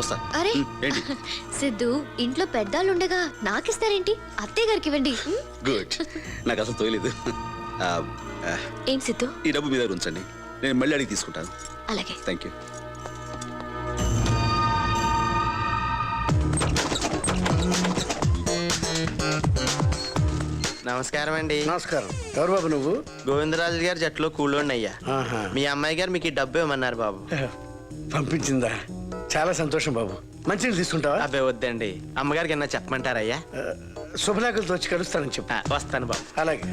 వస్తా. అరే ఏంటి సిద్ధు, ఇంట్లో పెద్దాళ్ళు ఉండగా నాకిస్తారేంటి? అత్తయ్య గారికి ఇవ్వండి. గుడ్, నాకు అసలు తోయలేదు. ఏం సిద్ధు? ఈ డబ్బు మీద ఉంచండి, నేను మళ్ళీ అడిగి తీసుకుంటాను. అలాగే. Thank you. నమస్కారం అండి. నమస్కారం. ఎవరు బాబు నువ్వు? గోవిందరాజు గారి జట్లో కూలోండి అయ్యా. మీ అమ్మాయి గారు మీకు ఈ డబ్బు ఇవ్వమన్నారు బాబు. పంపించిందా? చాలా సంతోషం బాబు. మంచినీళ్ళు తీసుకుంటావా? అబ్బాయి వద్దండి, అమ్మగారికి ఏమన్నా చెప్పమంటారయ్యా? శుభలేఖలతో వచ్చి కలుస్తానని చెప్పు. వస్తాను బాబు. అలాగే.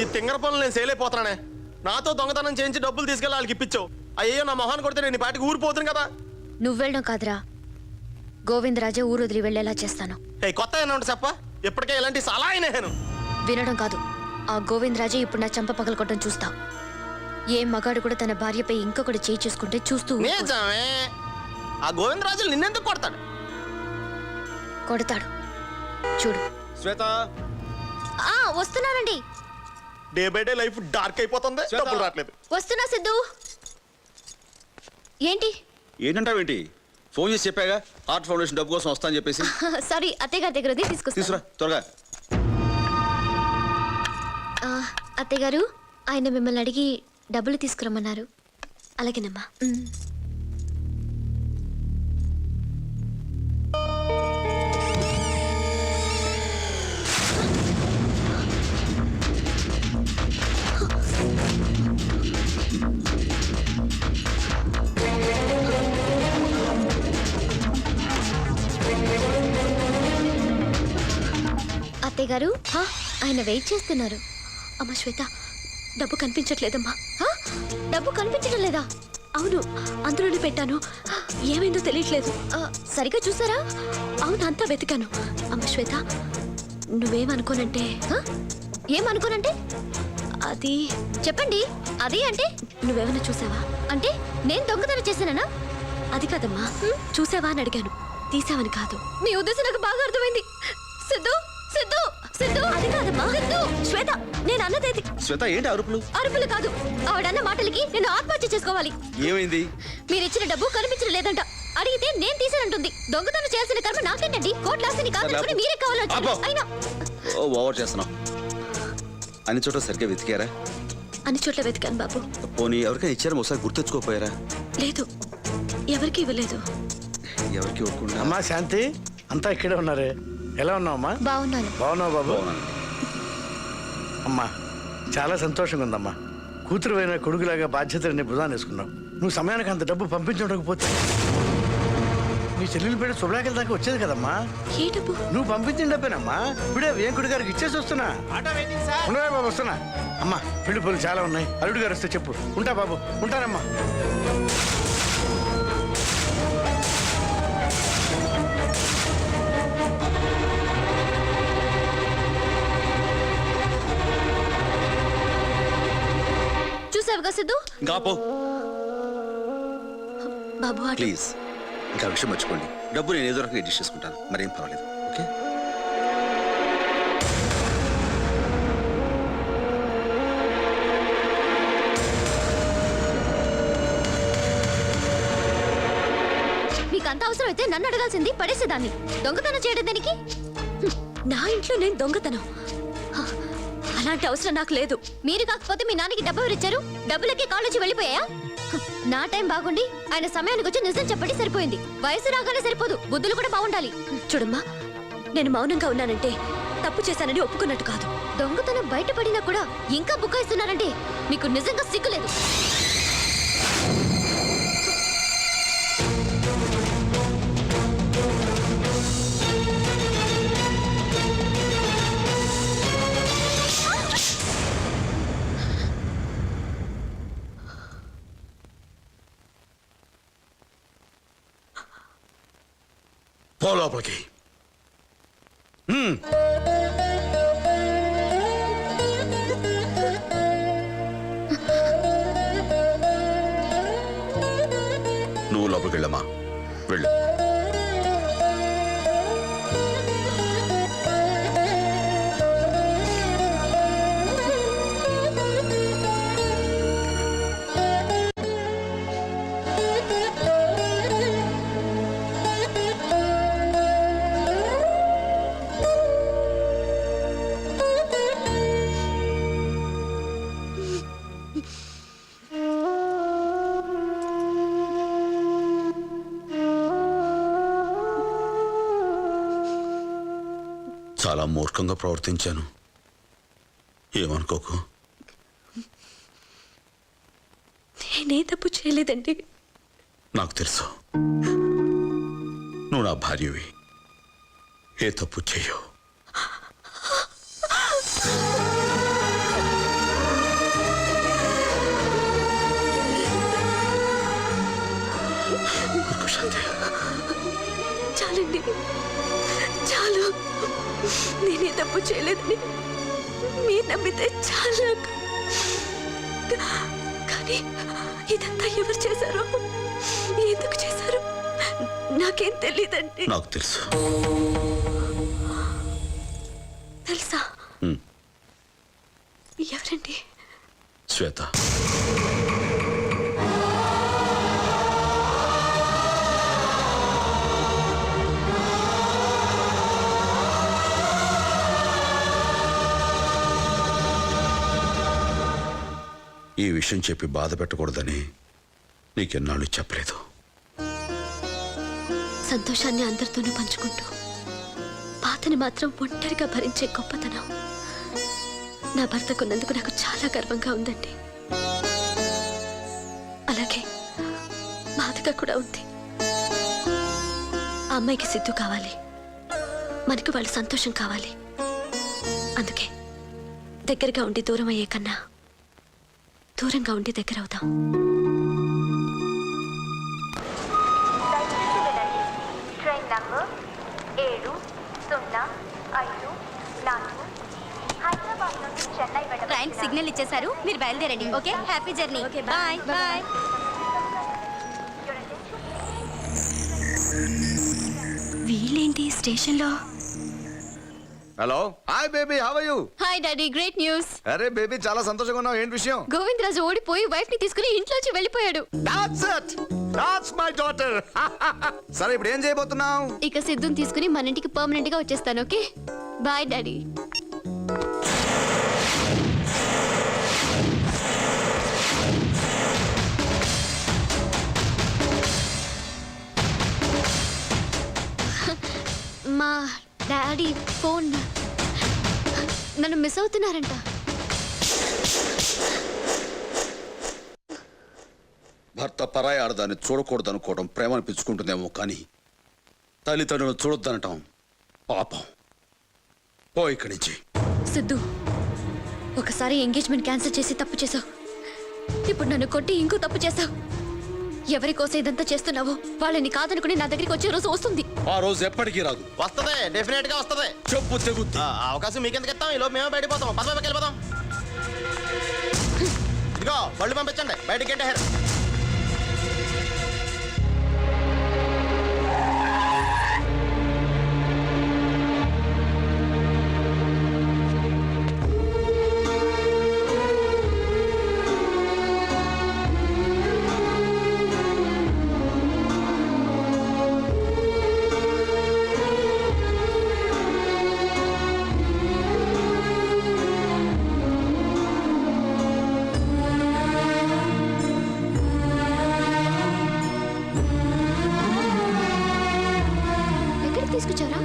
ఈ తింగర పనులు నేను సేలైపోతున్నానే. నాతో దొంగతనం చేయించి డబ్బులు తీసుకెళ్ళి వాళ్ళకి ఇప్పించావు. అయ్యో నా మొహాన్ని కొడితే నేను ఈ పాటికి ఊరిపోతుంది కదా. నువ్వు వెళ్ళడం కాదురా, గోవిందరాజే ఊరు వదిలి వెళ్ళేలా చేస్తాను. కొత్త ఏమన్నా ఉంటే చెప్ప. ఇప్పటికే ఇలాంటి సలహా నేను వినడం కాదు, ఆ గోవిందరాజే ఇప్పుడు నా చంప పగలకొట్టడం చూస్తా. ఏ మగాడు కూడా తన భార్యపై ఇంకొకటి చేయి చేసుకుంటే చూస్తూ నిజమే. ఆ గోవిందరాజు నిన్నెందుకు కొడతాడు? కొడతాడు చూడు. శ్వేత, వస్తున్నానండి. Day by day life dark అయిపోతుంది. డబ్బులు రావట్లేదు. వస్తున్నా సిద్ధు. ఏంటి ఏంటంటావేంటి? ఫోన్ చేసి చెప్పాగా ఆర్ట్ ఫౌండేషన్ డబ్బు కోసం వస్తా అని చెప్పేసి. సారీ, అత్తయ్య గారి దగ్గర తీసుకురా త్వరగా. అత్తయ్య గారు, ఆయన మిమ్మల్ని అడిగి డబ్బులు తీసుకురమ్మన్నారు. అలాగేనమ్మా. అత్తయ్య గారు, ఆయన వెయిట్ చేస్తున్నారు. అమ్మ శ్వేత, డబ్బు కనిపించట్లేదమ్మా. డబ్బు కనిపించడం లేదా? అవును, అందులోనే పెట్టాను. ఏమైందో తెలియట్లేదు. సరిగ్గా చూసారా? అవును, అంతా వెతికాను. అమ్మ శ్వేత, నువ్వేమనుకోనంటే. ఏమనుకోనంటే? అది చెప్పండి. అది అంటే నువ్వేమైనా చూసావా? అంటే నేను దొంగతనం చేశానా? అది కాదమ్మా, చూసావా అని అడిగాను, తీసావని కాదు. మీ ఉద్దేశం నాకు బాగా అర్థమైంది. సిద్ధు, సిద్ధు, సిద్ధు, అది కాదమ్మా. సిద్ధు, శ్వేత, నేను అన్నదేది. శ్వేత, ఏంటి అరుపులు? అరుపులు కాదు, ఆవిడన్న మాటలకి నేను ఆత్మహత్య చేసుకోవాలి. ఏమైంది? మీరిచ్చిన డబ్బు కనిపించడం లేదంట. అడిగితే నేను తీసానంటుంది. దొంగతనం చేయాల్సిన కర్మ నాకేంటండి? కోట్లాస్తిని కాదని మీరే కావాలంటే. అయినా ఓవర్ చేస్తున్నావు. అన్ని చోట్ల సరిగ్గా వెతికారా? అన్ని చోట్ల వెతికాను బాబు. పోనీ ఎవరికైనా ఇచ్చారా? ఒకసారి గుర్తెచ్చుకోపోయారా? లేదు, ఎవరికి ఇవ్వలేదు. ఎవరికి ఇవ్వకుండా. అమ్మా శాంతి, అంతా ఇక్కడే ఉన్నారే. ఎలా ఉన్నావమ్మా? బాగున్నాను. బాగున్నావు బాబు? అమ్మా, చాలా సంతోషంగా ఉందమ్మా. కూతురు అయిన కొడుకులాగా బాధ్యతని భుజాన్ని వేసుకున్నావు. నువ్వు సమయానికి అంత డబ్బు పంపించకపోతే నీ చెల్లెలు పెట్టి శుభ్రాకెల దాకా వచ్చేది కదమ్మా. ఏ డబ్బు? నువ్వు పంపించిన డబ్బేనమ్మా. ఇప్పుడే వేంకుడి గారికి ఇచ్చేసి వస్తున్నా. ఉండవే బాబు, వస్తున్నా. అమ్మా, పెళ్లి పనులు చాలా ఉన్నాయి. అల్లుడు గారు వస్తే చెప్పు. ఉంటా బాబు, ఉంటానమ్మా. చూసావుగా సిద్ధు? బాబు, ప్లీజ్, ఇంకా విషయం మర్చిపోండి. డబ్బు నేను ఏదో రకంగా అడ్జస్ట్ చేసుకుంటాను. మరేం పర్వాలేదు. ఓకే? మీకు అంత అవసరం అయితే నన్ను అడగాల్సింది. పడేసేదాన్ని. దొంగతనం చేయడం దానికి? నా ఇంట్లో నేను దొంగతనం? అలాంటి అవసరం నాకు లేదు. మీరు కాకపోతే మీ నాన్నకి డబ్బు ఎవరిచ్చారు? డబ్బులకి కాళ్ళొచ్చి వెళ్ళిపోయా? నా టైం బాగుండి ఆయన సమయానికి వచ్చి నిజం చెప్పండి, సరిపోయింది. వయసు రాగానే సరిపోదు, బుద్ధులు కూడా బాగుండాలి. చూడమ్మా, నేను మౌనంగా ఉన్నానంటే తప్పు చేశానని ఒప్పుకున్నట్టు కాదు. దొంగతనం బయటపడినా కూడా ఇంకా బుకాయిస్తున్నారంటే మీకు నిజంగా సిగ్గులేదు. లోపలికి. నువ్వు లోపలికి వెళ్ళమ్మా, వెళ్ళు. చాలా మూర్ఖంగా ప్రవర్తించాను, ఏమనుకోకు. నేనే తప్పు చేయలేదండి. నాకు తెలుసు, నువ్వు నా భార్యవి, ఏ తప్పు చేయవు. ఊరుకో శాంతి. చాలండి, చాలు. నేనే తప్పు చేయలేదని మీరు నమ్మితే చాలు. కానీ ఇదంతా ఎవరు చేశారో, ఎందుకు చేశారో నాకేం తెలియదండి. నాకు తెలుసు. తెలుసా? ఎవరండి? శ్వేత. ఈ విషయం చెప్పి బాధ పెట్టకూడదని నీకెన్నాళ్ళు చెప్పలేదు. సంతోషాన్ని అందరితోనూ పంచుకుంటూ బాధని మాత్రం ఒంటరిగా భరించే గొప్పతనం నా భర్తకున్నందుకు నాకు చాలా గర్వంగా ఉందండి. అలాగే బాధగా కూడా ఉంది. ఆ అమ్మాయికి సిద్ధు కావాలి, మనకు వాళ్ళ సంతోషం కావాలి. అందుకే దగ్గరగా ఉండి దూరం అయ్యే కన్నా దూరంగా ఉండి దగ్గర అవుతాం. ట్రైన్ నంబర్ 705 హైదరాబాద్ నుండి చెన్నై ట్రైన్ సిగ్నల్ ఇచ్చేశారు, మీరు బయలుదేరండి. Okay, happy journey. Okay, bye bye. వీళ్ళేంటి స్టేషన్లో? Hello, hi baby, how are you? Hi daddy, great news. అరే బేబీ, చాలా సంతోషంగా ఉన్నావు. ఏంటి విషయం? గోవిందరాజు ఓడిపోయి వైఫ్ ని తీసుకుని ఇంట్లోంచి వెళ్ళిపోయాడు. That's it, that's my daughter. సరే, ఇప్పుడు ఏం చేయబోతున్నావు? ఇక సిద్ధుని తీసుకుని మన ఇంటికి పర్మనెంట్ గా వచ్చేస్తాను. Okay, bye daddy. మా డాడీ ఫోన్ నన్ను మిస్ అవుతున్నారంట. భర్త పరాయి ఆడదాన్ని చూడకూడదనుకోవడం ప్రేమ అనిపించుకుంటుందేమో, కానీ తల్లిదండ్రులను చూడొద్దనటం పాపం. ఓ ఇక్కడి నుంచి. సిద్ధు, ఒకసారి ఎంగేజ్మెంట్ క్యాన్సిల్ చేసి తప్పు చేసావు. ఇప్పుడు నన్ను కొట్టి ఇంకో తప్పు చేసావు. ఎవరి కోసం ఇదంతా చేస్తున్నావో వాళ్ళని కాదనుకుని నా దగ్గరికి వచ్చే రోజు వస్తుంది. ఆ రోజు ఎప్పటికీ రాదు. వస్తదే, డెఫినెట్ గా వస్తదే. చెప్పు తెగుద్ది. అవకాశం మీకెందుకు ఇస్తాం? ఈలో మేమే బయటపోతాం. పదవికి వెళ్ళిపోతాం. ఇదిగో బళ్ళు పంపించండి, బయటికి గంట. తీసుకొచ్చారా?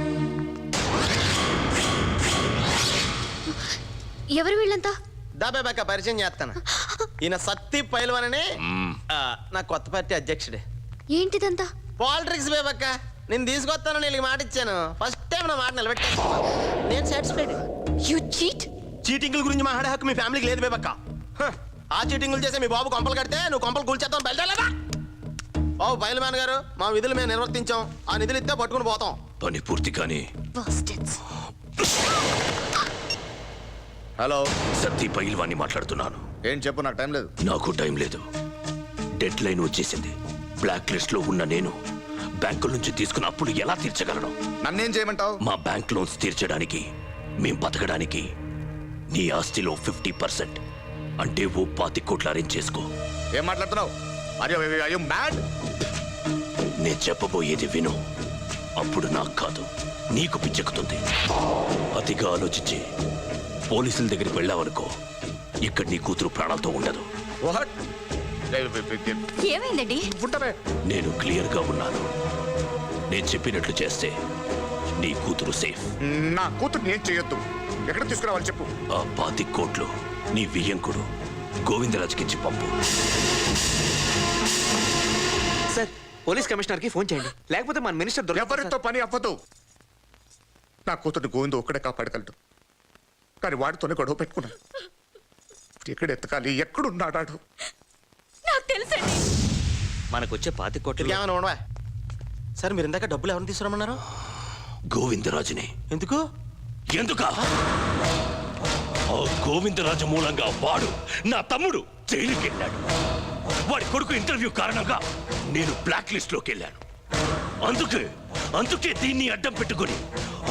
ఎవరు వీళ్ళంతా? దాబేబాక పరిచయం చేస్తాను. ఈయన సత్తి పైల్వాన్ అని నా కొత్త పార్టీ అధ్యక్షుడే. ఏంటిదంతా? పాలిటిక్స్ బేబక్క. నేను తీసుకొస్తాను, నేను మాట ఇచ్చాను. ఫస్ట్ టైం నా మాట నిలబెట్టాను. నేను సాటిస్ఫైడ్. You cheat. చీటింగ్ల గురించి మాట్లాడే హక్కు మీ ఫ్యామిలీకి లేదు బేబక్క. ఆ చీటింగ్లు చేసే మీ బాబు కొంపలు కడితే నువ్వు కొంపలు కూల్చేద్దాం బయలుదేరలేదా? బాబు పైల్వాన్ గారు, మా విధులు మేము నిర్వర్తించాం. ఆ నిధులు ఇస్తే పట్టుకుని పోతాం. పని పూర్తి కానీ. హలో, సత్తి పైల్వాన్ని మాట్లాడుతున్నాను. ఏం చెప్పు, నాకు టైం లేదు. నాకు టైం లేదు. డెడ్ లైన్ వచ్చేసింది. బ్లాక్ లిస్ట్ లో ఉన్న నేను బ్యాంకుల నుంచి తీసుకున్న అప్పులు ఎలా తీర్చగలను? నన్నేం చేయమంటావు? మా బ్యాంక్ లోన్స్ తీర్చడానికి, మేం బతకడానికి నీ ఆస్తిలో 50% అంటే ఓ 25 కోట్లు అరేంజ్ చేసుకో. ఏం మాట్లాడుతున్నావు? అయ్యో మ్యాడ్. నేను చెప్పబోయేది విను. అప్పుడు నాకు కాదు, నీకు పిచ్చెక్కుతుంది. అతిగా ఆలోచించి పోలీసుల దగ్గరికి వెళ్ళావనుకో, ఇక్కడ నీ కూతురు ప్రాణాలతో ఉండదు. వాట్? ఏమైందండి? ఉంటావే. నేను క్లియర్ గా ఉన్నాను. నేను చెప్పినట్లు చేస్తే నీ కూతురు సేఫ్. నా కూతుర్ని ఏం చేయొద్దు. ఎక్కడ తీసుకురావాలి చెప్పు. ఆ 25 కోట్లు నీ వియ్యంకుడు గోవిందరాజుకిచ్చి పంపు. సార్ పోలీస్ కమిషనర్ కి ఫోన్ చేయండి, లేకపోతే మన మినిస్టర్ ఎవరితో పని అవ్వదు. నా కూతుర్ని గోవిందు ఒక్కడే కాపాడగలడు. కానీ వాడితోనే గొడవ పెట్టుకున్నాను. ఎక్కడ ఎత్తకాలి, ఎక్కడున్నాడాడు? నాకు తెలుసండి. మనకు వచ్చే 25 కోట్లు ఏమైనా ఉండవా సార్? మీరు ఇందాక డబ్బులు ఎవరిని తీసుకురమ్మన్నారు? గోవిందరాజుని. ఎందుకు? ఎందుకా? ఆ గోవిందరాజు మూలంగా వాడు నా తమ్ముడు జైలుకి వెళ్ళాడు. వాడి కొడుకు ఇంటర్వ్యూ కారణంగా నేను బ్లాక్ లిస్ట్ లోకి వెళ్ళాను. అందుకే దీన్ని అడ్డం పెట్టుకుని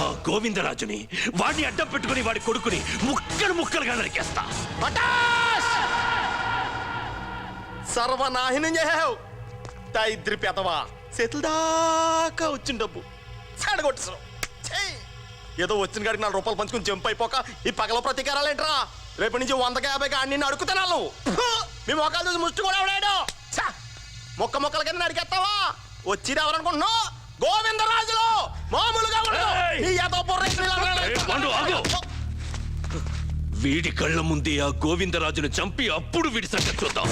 ఆ గోవిందరాజుని వాడిని అడ్డం పెట్టుకుని వాడి కొడుకుని ముక్కలుగా నరికేస్తా. సర్వనాశనం చేసావు ఇద్దరి పెదవా. చేతుల దాకా వచ్చిన డబ్బు చెడగొట్టేసావు. ఏదో వచ్చిన కాడికి 4 రూపాయలు పంచుకుని జంప్ అయిపోక ఈ పగల ప్రతీకారాలేంట్రా? రేపటి నుంచి 100కి 50కి అన్ని అడుగుతున్నాను. మీ మొక్కలు చూసి ముష్టి కూడా ఎవడాడు? మొక్కల కింద అడిగేస్తావా? వచ్చింది ఎవరనుకుంటున్నావు? గోవిందరాజులు మామూలుగా ఉండదు. ఈ ఏదో వీడి కళ్ళ ముందే ఆ గోవిందరాజును చంపి అప్పుడు వీడి సంగతి చూద్దాం.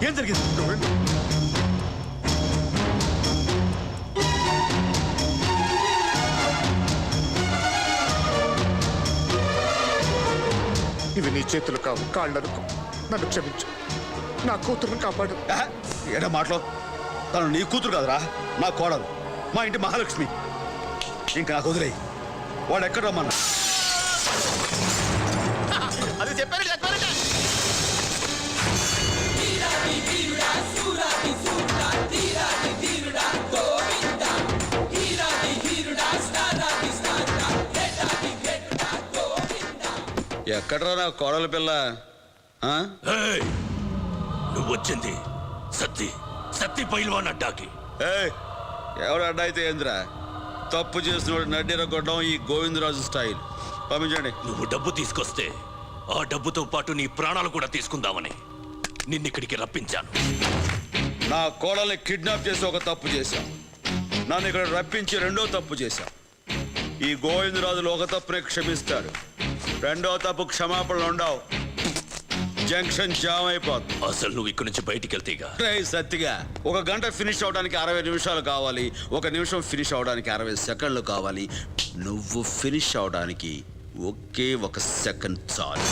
ఏం జరిగింది? ఇవి నీ చేతులు కావు, కాళ్ళనుకో. నన్ను క్షమించు. నా కూతురుని కాపాడు. ఏడా మాటలో తను నీ కూతురు కాదురా, నా కోడలు, మా ఇంటి మహాలక్ష్మి. ఇంకా నాకు వదిలేయి. వాడు ఎక్కడ రమ్మన్నా? అది చెప్పారు. ఎక్కడరా నా కోడల పిల్ల? నువ్వు వచ్చింది సత్తి పైల్వాన్ అడ్డాకి. ఎవడు అడ్డా అయితే ఏంద్రా? తప్పు చేసినోడు నడ్డిరగొట్టడం ఈ గోవిందరాజు స్టైల్. పంపించండి. నువ్వు డబ్బు తీసుకొస్తే ఆ డబ్బుతో పాటు నీ ప్రాణాలు కూడా తీసుకుందామని నిన్నిక్కడికి రప్పించాను. నా కోడల్ని కిడ్నాప్ చేసి ఒక తప్పు చేశాం. నన్ను ఇక్కడ రప్పించి 2వ తప్పు చేశాం. ఈ గోవిందరాజులు ఒక తప్పునే క్షమిస్తాడు, 2వ తప్పు క్షమాపణలు ఉండవు. జంక్షన్ జామ్ అయిపోతుంది. అసలు నువ్వు ఇక్కడి నుంచి బయటికి వెళ్తేగా. సత్తిగా 1 గంట ఫినిష్ అవడానికి 60 నిమిషాలు కావాలి. 1 నిమిషం ఫినిష్ అవడానికి 60 సెకండ్లు కావాలి. నువ్వు ఫినిష్ అవడానికి ఒకే 1 సెకండ్ చాలు.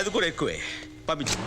అది కూడా ఎక్కువే. పంపించు.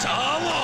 చావు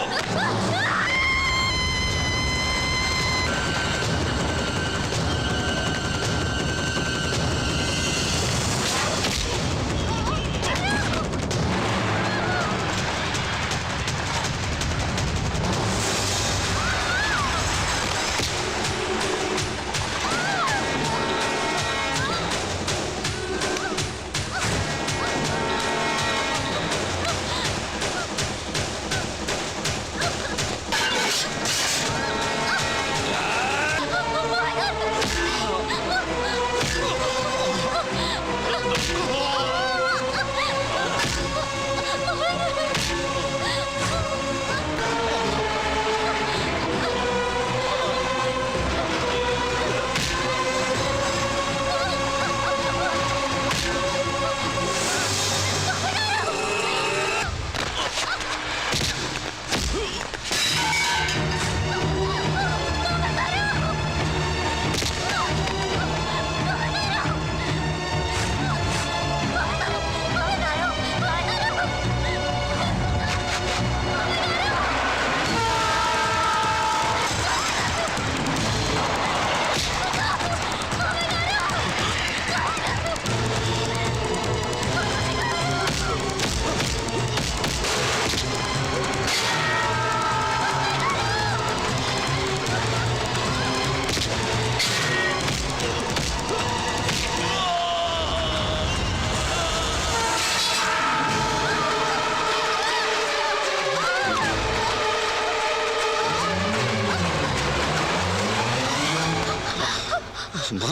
అమ్మా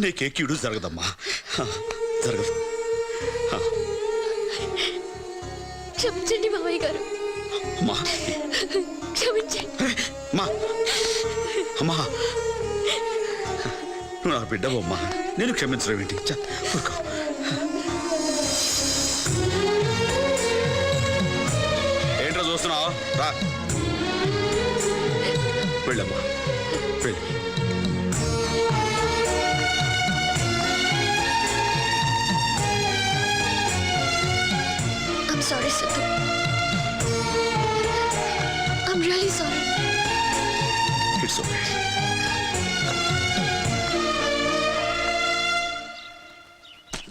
నీకే కీడు జరగదమ్మా జరగదు. క్షమించండి మామయ్య గారు, అమ్మా క్షమించండి. అమ్మా అమ్మా నువ్వు నా బిడ్డవమ్మా, నేను క్షమించడం ఏంటి? ఊరుకో. ఏంట్రా చూస్తున్నావు? రా వెళ్ళమ్మా వెళ్ళి. I'm sorry, Sidhu. I'm really sorry. It's okay.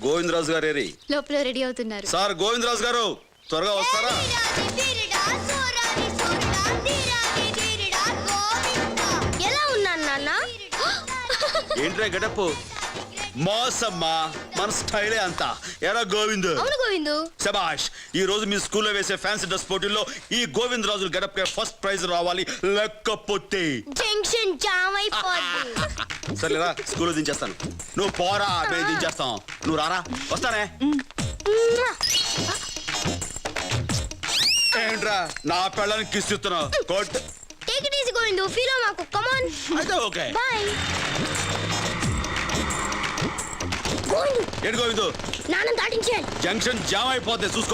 Govindaraju గారు ఏరి? లోపల రెడీ అవుతున్నారు. సార్ గోవిందరాజు గారు త్వరగా వస్తారా? ఎలా ఉన్నాను నాన్న? ఏంట్రా గడపు మోసమ్మా, మన స్టైలే అంతా. ఎరా గోవింద్? అవును గోవిందు. శబాష్, ఈ రోజు మీ స్కూల్లో వేసే ఫ్యాన్సీ డ్రెస్ పోటీల్లో ఈ గోవింద్ రాజు గడపకే ఫస్ట్ ప్రైజ్ రావాలి, లేకపోతే జంక్షన్ జామ్ అయిపోద్ది. సరేరా స్కూల్లో దించేస్తాను. నువ్వు పోరా, మేము దించేస్తాం. నువ్వు రారా. వస్తానే. ఏంట్రా నా పెళ్ళానికి కిస్ ఇస్తున్నావు? కోట్ take it easy Govindu, feel మాకు. Come on. అయితే ఓకే. బై గోవిందు. ఏంటి గోవిందు? నాన్న దాటించేయాలి. జంక్షన్ జామ్ అయిపోతే చూసుకో.